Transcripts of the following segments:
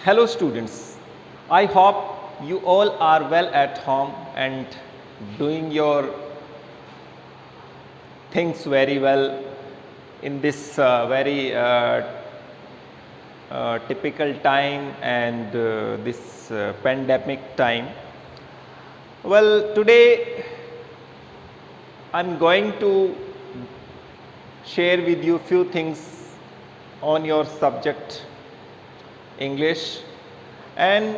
Hello students, I hope you all are well at home and doing your things very well in this very typical time and this pandemic time. Well, today I am going to share with you few things on your subject English, and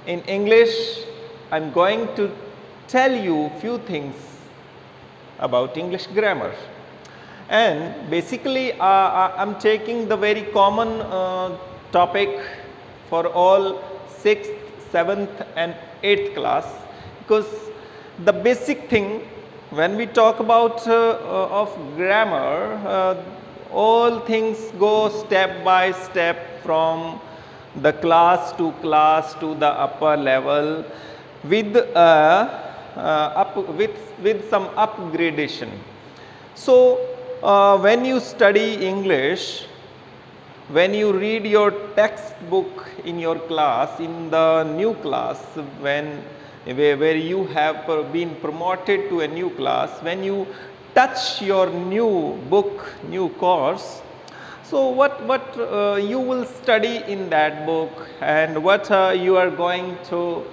in English I am going to tell you few things about English grammar. And basically I am taking the very common topic for all 6th, 7th and 8th class, because the basic thing when we talk about of grammar, all things go step by step from the class to the upper level with with some upgradation. So when you study English, when you read your textbook in your class, in the new class, where you have been promoted to a new class, when you touch your new book, new course, so what you will study in that book and what you are going to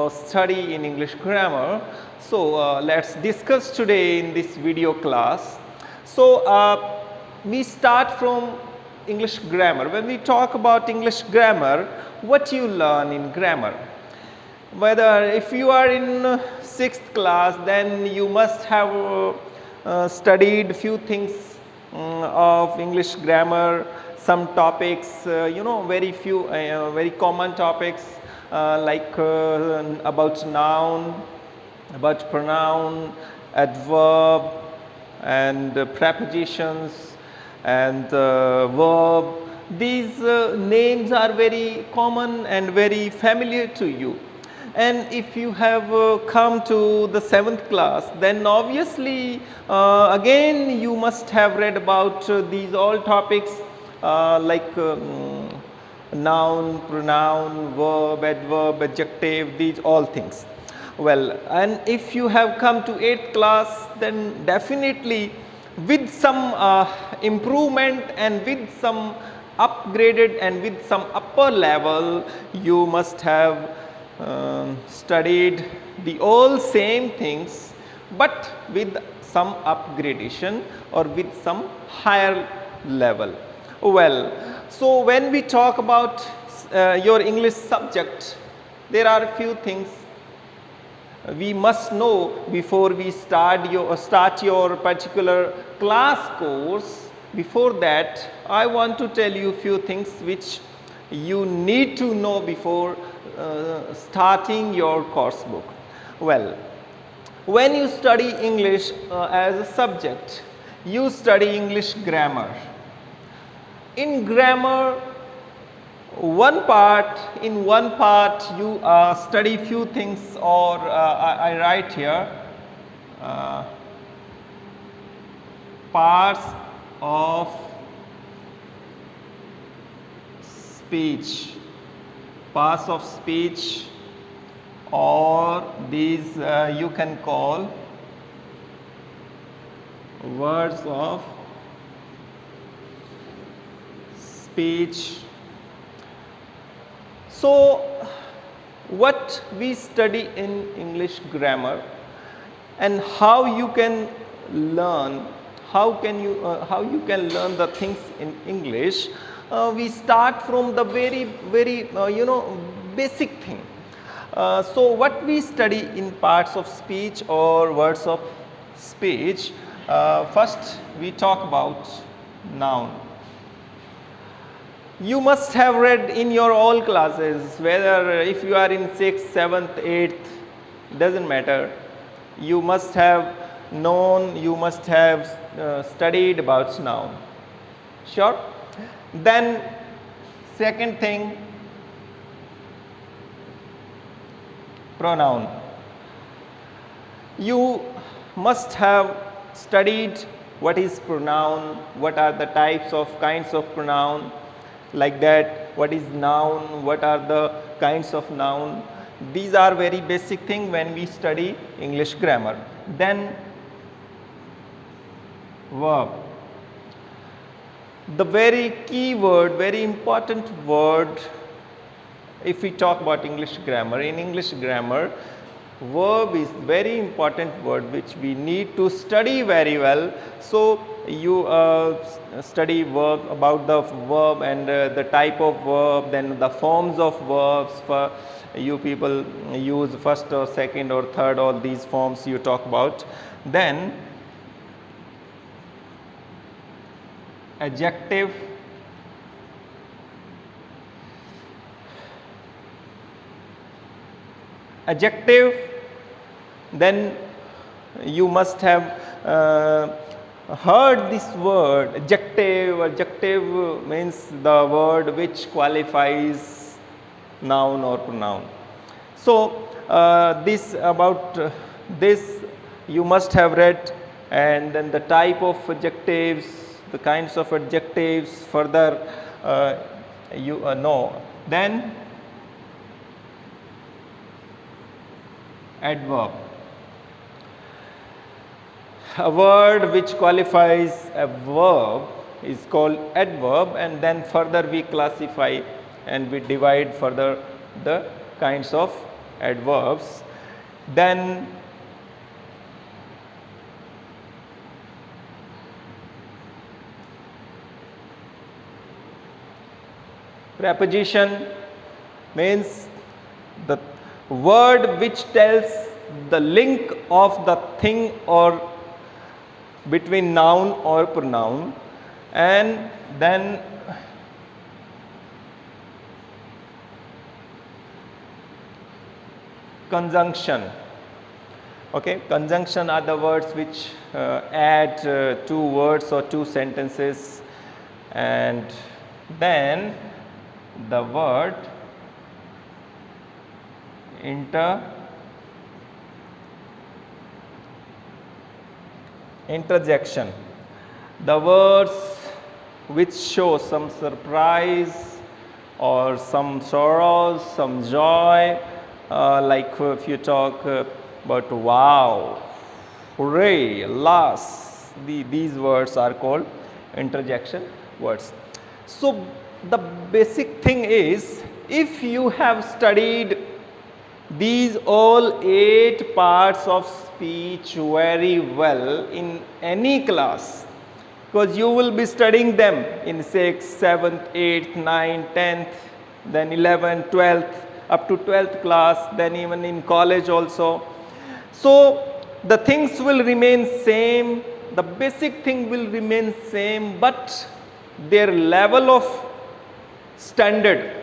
study in English grammar. So let's discuss today in this video class. So we start from English grammar. When we talk about English grammar, what you learn in grammar? Whether if you are in 6th class, then you must have studied few things of English grammar, some topics, very few very common topics like about noun, about pronoun, adverb and prepositions and verb. These names are very common and very familiar to you. And if you have come to the 7th class, then obviously again you must have read about these all topics like noun, pronoun, verb, adverb, adjective, these all things. Well, and if you have come to 8th class, then definitely with some improvement and with some upgraded and with some upper level, you must have studied the all same things, but with some upgradation or with some higher level. Well, so when we talk about your English subject, there are a few things we must know before we start your particular class course. Before that, I want to tell you a few things which you need to know before starting your course book. Well, when you study English as a subject, you study English grammar. In grammar, in one part you study few things, or I write here parts of speech, or these you can call words of speech. So what we study in English grammar and how you can learn, how you can learn the things in English, we start from the very basic thing. So what we study in parts of speech or words of speech, first we talk about noun. You must have read in your all classes, whether if you are in 6th, 7th, 8th, doesn't matter. You must have known, you must have studied about noun. Sure? Then second thing, pronoun. You must have studied what is pronoun, what are the types of kinds of pronoun, like that. what is noun, what are the kinds of noun. These are very basic thing when we study English grammar. Then verb. The very key word, very important word if we talk about English grammar. In English grammar, verb is very important word which we need to study very well. So you study verb, about the verb and the type of verb, then the forms of verbs. For you people use first or second or third, all these forms you talk about. Then adjective, then you must have heard this word adjective. Adjective means the word which qualifies noun or pronoun. So this about this you must have read, and then the type of adjectives, the kinds of adjectives further you know. Then adverb, a word which qualifies a verb is called adverb, and then further we classify and we divide further the kinds of adverbs. Then preposition means the word which tells the link of the thing or between noun or pronoun. And then conjunction. Okay, conjunction are the words which add two words or two sentences. And then the word interjection, the words which show some surprise or some sorrows, some joy, like if you talk about wow, hooray, alas, these words are called interjection words. So the basic thing is, if you have studied these all 8 parts of speech very well in any class, because you will be studying them in 6th, 7th, 8th, 9th, 10th, then 11th, 12th, up to 12th class, then even in college also. So the things will remain same, the basic thing will remain same, but their level of standard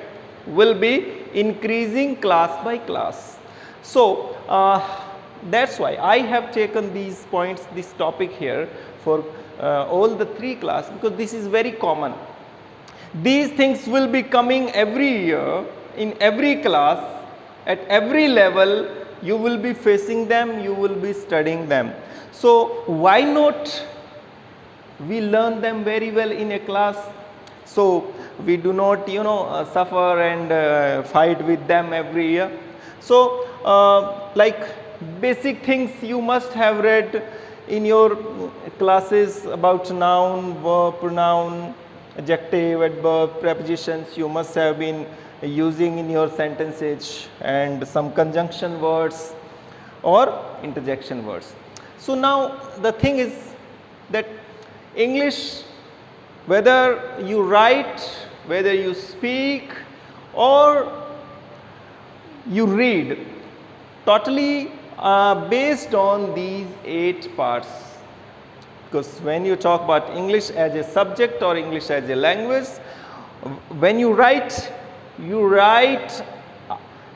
will be increasing class by class. So that's why I have taken these points, this topic here for all the 3 classes, because this is very common. These things will be coming every year in every class, at every level you will be facing them, you will be studying them. So why not we learn them very well in a class, so we do not suffer and fight with them every year. So like basic things you must have read in your classes about noun, verb, pronoun, adjective, adverb, prepositions. You must have been using in your sentences, and some conjunction words or interjection words. So now the thing is that English, whether you write, whether you speak or you read, totally based on these 8 parts. Because when you talk about English as a subject or English as a language, when you write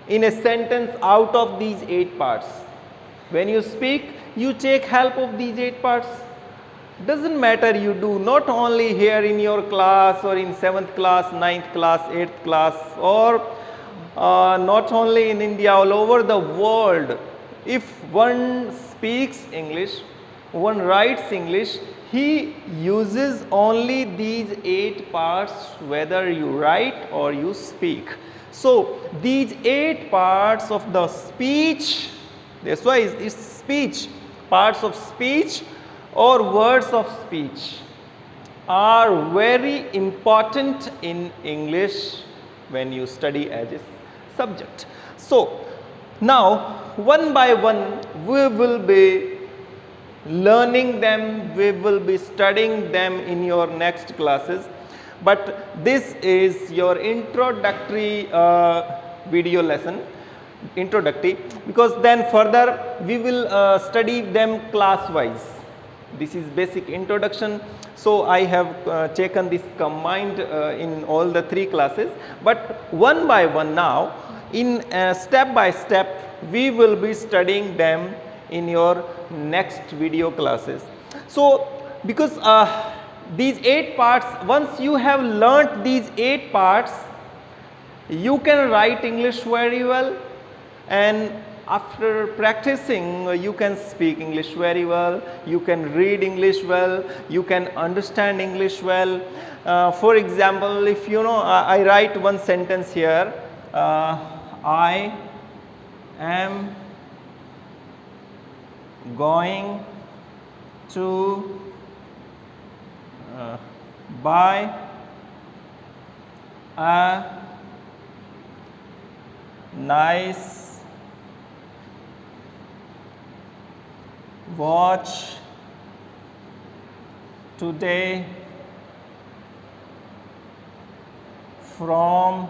in a sentence out of these 8 parts. When you speak, you take help of these 8 parts. Doesn't matter you do not only here in your class or in 7th class, 9th class, 8th class, or not only in India, all over the world. If one speaks English, one writes English, he uses only these 8 parts whether you write or you speak. So these 8 parts of the speech, that's why it's speech, parts of speech or words of speech are very important in English when you study as a subject. So now one by one we will be learning them, we will be studying them in your next classes, but this is your introductory video lesson, introductory, because then further we will study them class wise. This is basic introduction, so I have taken this combined in all the 3 classes, but one by one now in step by step we will be studying them in your next video classes. So because these 8 parts, once you have learnt these 8 parts, you can write English very well, and after practicing you can speak English very well, you can read English well, you can understand English well. For example, if you know, I write one sentence here, I am going to buy a nice watch today from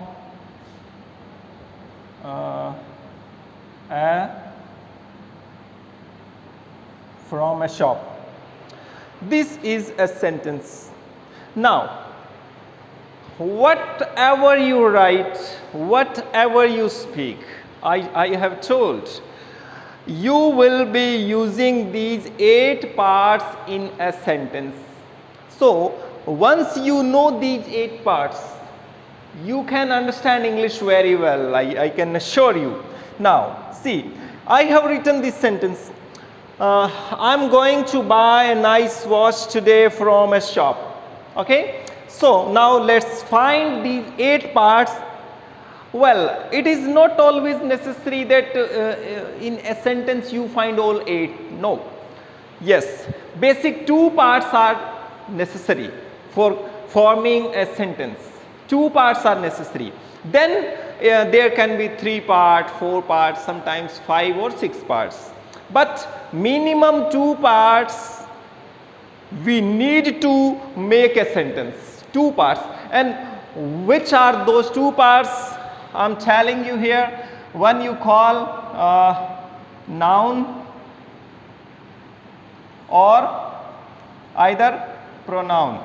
a shop. This is a sentence. Now whatever you write, whatever you speak, I have told you will be using these 8 parts in a sentence. So once you know these 8 parts, you can understand English very well, I can assure you. Now see, I have written this sentence, I'm going to buy a nice watch today from a shop. Okay, so now let's find these 8 parts. Well, it is not always necessary that in a sentence you find all 8. No. Yes, basic 2 parts are necessary for forming a sentence. 2 parts are necessary. Then there can be 3 parts, 4 parts, sometimes 5 or 6 parts. But minimum 2 parts we need to make a sentence. 2 parts. And which are those 2 parts? I am telling you here. One you call noun or either pronoun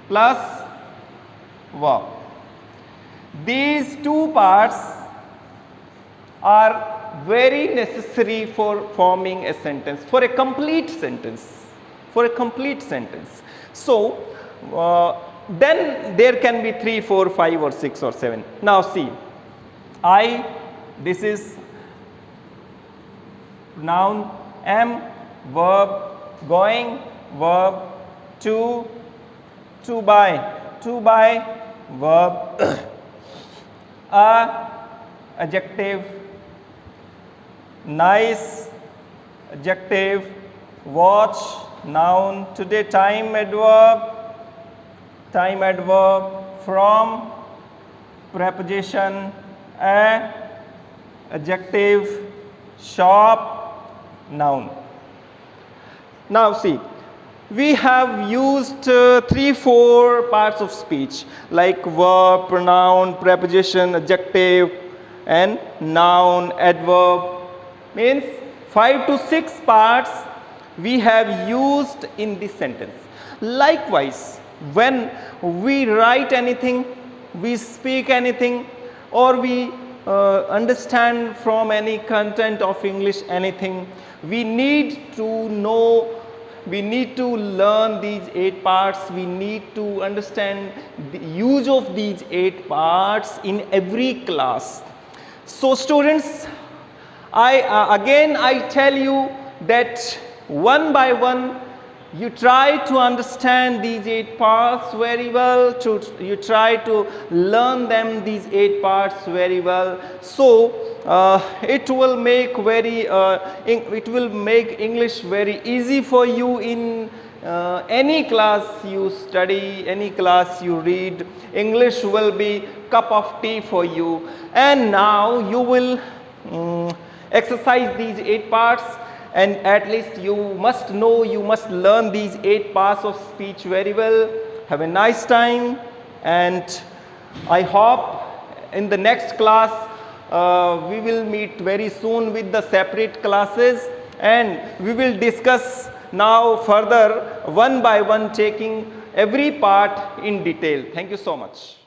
plus verb. These 2 parts are very necessary for forming a sentence, for a complete sentence, for a complete sentence. So then there can be 3, 4, 5 or 6 or 7. Now see, this is noun, am verb, going verb, to buy verb, adjective, nice adjective, watch noun, today time adverb, from preposition, adjective, shop noun. Now see, we have used 3, 4 parts of speech like verb, pronoun, preposition, adjective and noun, adverb. Means 5 to 6 parts we have used in this sentence. Likewise, when we write anything, we speak anything, or we understand from any content of English anything, we need to know, we need to learn these 8 parts, we need to understand the use of these 8 parts in every class. So students, I tell you that one by one you try to understand these 8 parts very well, you try to learn them these 8 parts very well. So it will make English very easy for you in any class you study, any class you read. English will be cup of tea for you. And now you will exercise these 8 parts, and at least you must know, you must learn these 8 parts of speech very well. Have a nice time, and I hope in the next class we will meet very soon with the separate classes, and we will discuss now further one by one, taking every part in detail. Thank you so much.